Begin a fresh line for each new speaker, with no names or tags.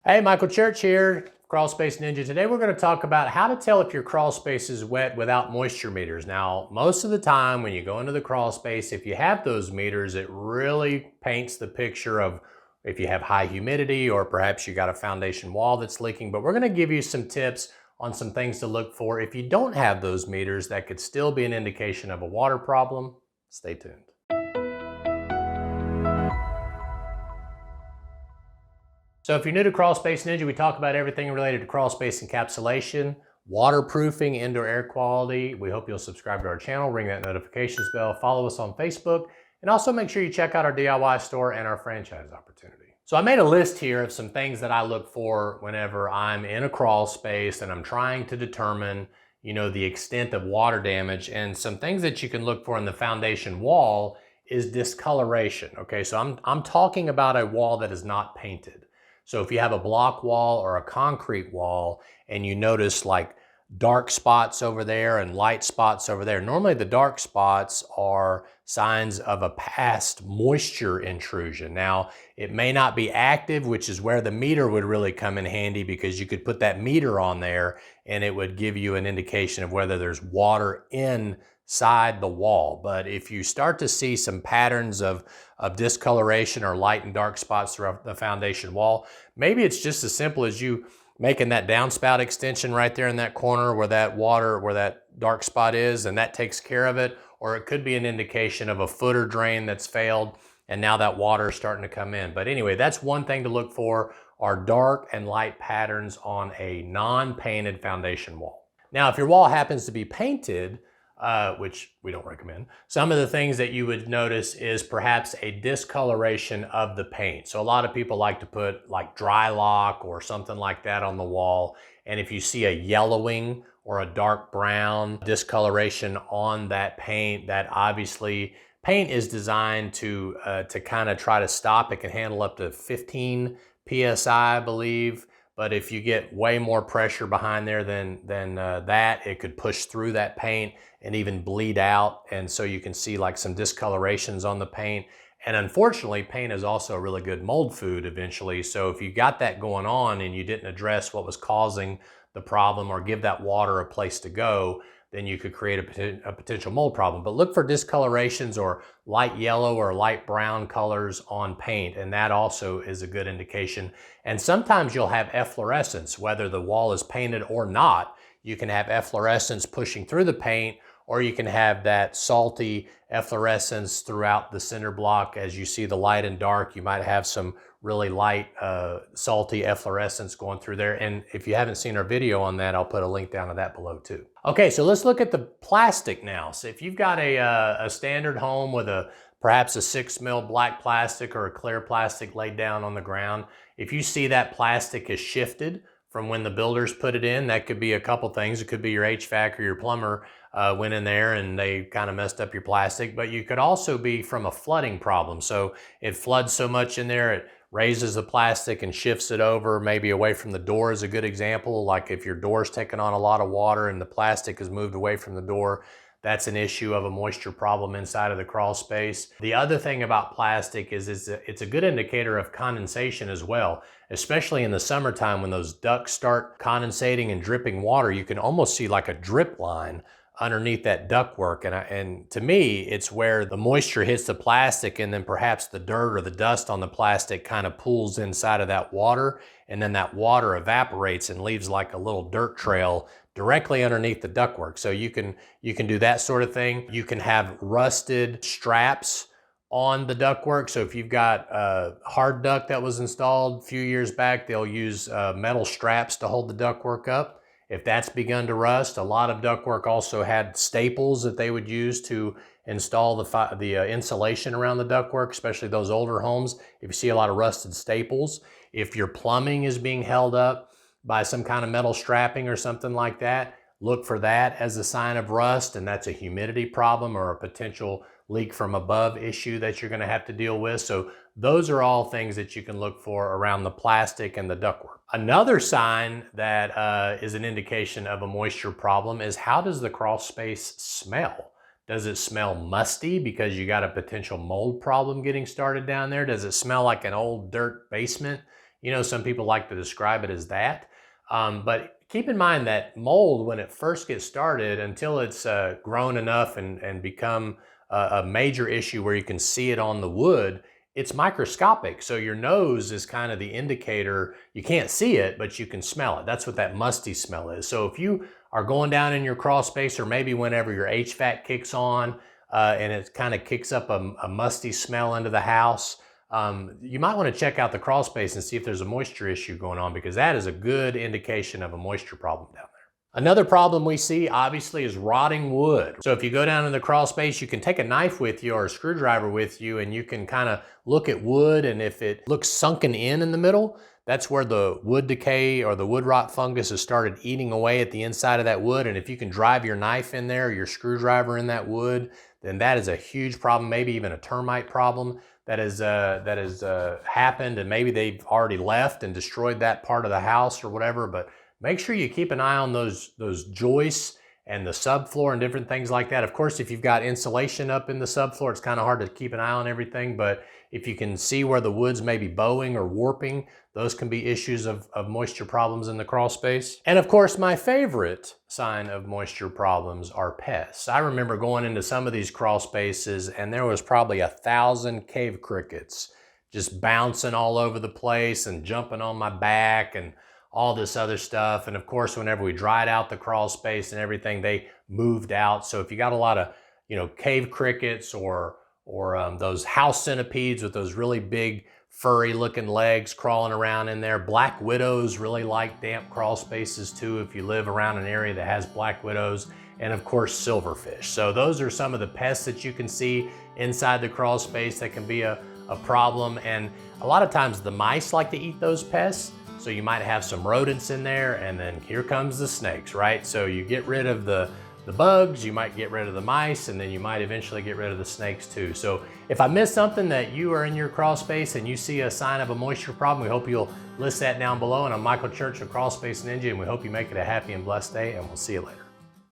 Hey, Michael Church here, Crawl Space Ninja. Today we're going to talk about how to tell if your crawl space is wet without moisture meters. Now, most of the time when you go into the crawl space, if you have those meters, it really paints the picture of if you have high humidity or perhaps you got a foundation wall that's leaking. But we're going to give you some tips on some things to look for. If you don't have those meters, that could still be an indication of a water problem. Stay tuned. So if you're new to Crawl Space Ninja, we talk about everything related to crawl space encapsulation, waterproofing, indoor air quality. We hope you'll subscribe to our channel, ring that notifications bell, follow us on Facebook, and also make sure you check out our DIY store and our franchise opportunity. So I made a list here of some things that I look for whenever I'm in a crawl space and I'm trying to determine, the extent of water damage, and some things that you can look for in the foundation wall is discoloration. Okay, so I'm talking about a wall that is not painted. So if you have a block wall or a concrete wall and you notice like dark spots over there and light spots over there, normally the dark spots are signs of a past moisture intrusion. Now, it may not be active, which is where the meter would really come in handy, because you could put that meter on there and it would give you an indication of whether there's water inside the wall. But if you start to see some patterns of discoloration or light and dark spots throughout the foundation wall, maybe it's just as simple as you making that downspout extension right there in that corner where that dark spot is, and that takes care of it. Or it could be an indication of a footer drain that's failed and now that water is starting to come in. But anyway, that's one thing to look for, are dark and light patterns on a non-painted foundation wall. Now, if your wall happens to be painted, which we don't recommend, some of the things that you would notice is perhaps a discoloration of the paint. So a lot of people like to put like dry lock or something like that on the wall. And if you see a yellowing or a dark brown discoloration on that paint, that obviously paint is designed to kind of try to stop. It can handle up to 15 PSI, I believe. But if you get way more pressure behind there than that, it could push through that paint and even bleed out. And so you can see like some discolorations on the paint. And unfortunately, paint is also a really good mold food eventually. So if you got that going on and you didn't address what was causing the problem or give that water a place to go, then you could create a potential mold problem. But look for discolorations or light yellow or light brown colors on paint, and that also is a good indication. And sometimes you'll have efflorescence, whether the wall is painted or not. You can have efflorescence pushing through the paint, or you can have that salty efflorescence throughout the cinder block. As you see the light and dark, you might have some really light, salty efflorescence going through there. And if you haven't seen our video on that, I'll put a link down to that below too. Okay, so let's look at the plastic now. So if you've got a standard home with perhaps a 6 mil black plastic or a clear plastic laid down on the ground, if you see that plastic is shifted from when the builders put it in, that could be a couple things. It could be your HVAC or your plumber went in there and they kind of messed up your plastic, but you could also be from a flooding problem. So it floods so much in there, it raises the plastic and shifts it over, maybe away from the door is a good example. Like if your door's taking on a lot of water and the plastic is moved away from the door, that's an issue of a moisture problem inside of the crawl space. The other thing about plastic is it's a good indicator of condensation as well, especially in the summertime when those ducts start condensating and dripping water. You can almost see like a drip line underneath that ductwork. And to me, it's where the moisture hits the plastic and then perhaps the dirt or the dust on the plastic kind of pools inside of that water. And then that water evaporates and leaves like a little dirt trail directly underneath the ductwork. So you can do that sort of thing. You can have rusted straps on the ductwork. So if you've got a hard duct that was installed a few years back, they'll use metal straps to hold the ductwork up. If that's begun to rust, a lot of ductwork also had staples that they would use to install the insulation around the ductwork, especially those older homes. If you see a lot of rusted staples, if your plumbing is being held up by some kind of metal strapping or something like that, look for that as a sign of rust, and that's a humidity problem or a potential leak from above issue that you're going to have to deal with. So those are all things that you can look for around the plastic and the ductwork. Another sign that is an indication of a moisture problem is, how does the crawl space smell? Does it smell musty because you got a potential mold problem getting started down there? Does it smell like an old dirt basement? You know, some people like to describe it as that. But keep in mind that mold, when it first gets started, until it's grown enough and become a major issue where you can see it on the wood, it's microscopic. So your nose is kind of the indicator. You can't see it, but you can smell it. That's what that musty smell is. So if you are going down in your crawl space, or maybe whenever your HVAC kicks on and it kind of kicks up a musty smell into the house, you might want to check out the crawl space and see if there's a moisture issue going on, because that is a good indication of a moisture problem down there. Another problem we see, obviously, is rotting wood. So if you go down in the crawl space, you can take a knife with you or a screwdriver with you, and you can kind of look at wood, and if it looks sunken in the middle, that's where the wood decay or the wood rot fungus has started eating away at the inside of that wood. And if you can drive your knife in there, or your screwdriver in that wood, then that is a huge problem, maybe even a termite problem that has happened, and maybe they've already left and destroyed that part of the house or whatever. But make sure you keep an eye on those joists and the subfloor and different things like that. Of course, if you've got insulation up in the subfloor, it's kind of hard to keep an eye on everything, but if you can see where the wood's maybe bowing or warping, those can be issues of moisture problems in the crawl space. And of course, my favorite sign of moisture problems are pests. I remember going into some of these crawl spaces, and there was probably 1,000 cave crickets just bouncing all over the place and jumping on my back and all this other stuff. And of course, whenever we dried out the crawl space and everything, they moved out. So if you got a lot of, cave crickets or those house centipedes with those really big furry looking legs crawling around in there. Black widows really like damp crawl spaces too, if you live around an area that has black widows, and of course silverfish. So those are some of the pests that you can see inside the crawl space that can be a problem. And a lot of times the mice like to eat those pests. So you might have some rodents in there, and then here comes the snakes, right? So you get rid of the bugs, you might get rid of the mice, and then you might eventually get rid of the snakes too. So if I missed something that you are in your crawl space and you see a sign of a moisture problem, we hope you'll list that down below. And I'm Michael Church of Crawl Space Ninja, and we hope you make it a happy and blessed day, and we'll see you later.